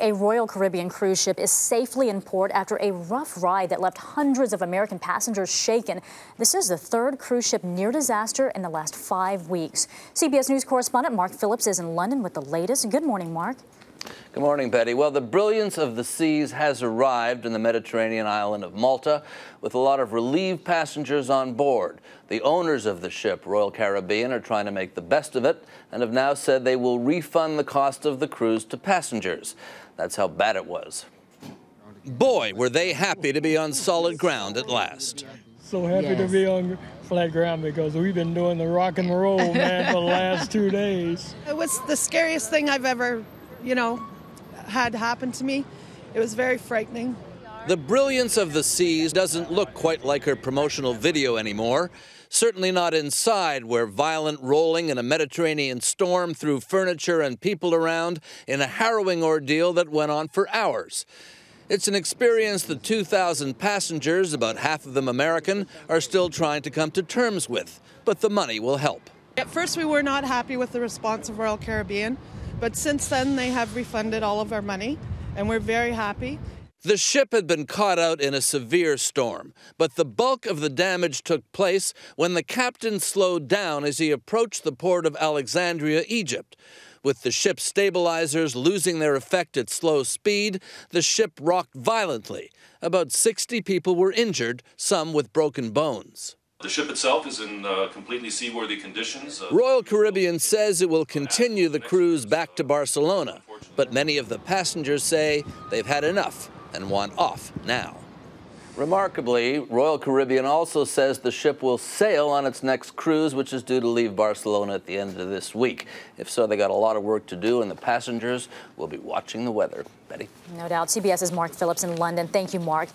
A Royal Caribbean cruise ship is safely in port after a rough ride that left hundreds of American passengers shaken. This is the third cruise ship near disaster in the last 5 weeks. CBS News correspondent Mark Phillips is in London with the latest. Good morning, Mark. Good morning, Betty. Well, the brilliance of the seas has arrived in the Mediterranean island of Malta with a lot of relieved passengers on board. The owners of the ship, Royal Caribbean, are trying to make the best of it and have now said they will refund the cost of the cruise to passengers. That's how bad it was. Boy, were they happy to be on solid ground at last. So happy to be on flat ground because we've been doing the rock and roll, man, for the last 2 days. It was the scariest thing I've ever, had happen to me. It was very frightening. The brilliance of the seas doesn't look quite like her promotional video anymore. Certainly not inside, where violent rolling in a Mediterranean storm threw furniture and people around in a harrowing ordeal that went on for hours. It's an experience the 2,000 passengers, about half of them American, are still trying to come to terms with. But the money will help. At first we were not happy with the response of Royal Caribbean, but since then they have refunded all of our money, and we're very happy. The ship had been caught out in a severe storm, but the bulk of the damage took place when the captain slowed down as he approached the port of Alexandria, Egypt. With the ship's stabilizers losing their effect at slow speed, the ship rocked violently. About 60 people were injured, some with broken bones. The ship itself is in completely seaworthy conditions. Royal Caribbean says it will continue the cruise back to Barcelona, but many of the passengers say they've had enough and want off now. Remarkably, Royal Caribbean also says the ship will sail on its next cruise, which is due to leave Barcelona at the end of this week. If so, they got a lot of work to do, and the passengers will be watching the weather. Betty? No doubt. CBS's Mark Phillips in London. Thank you, Mark.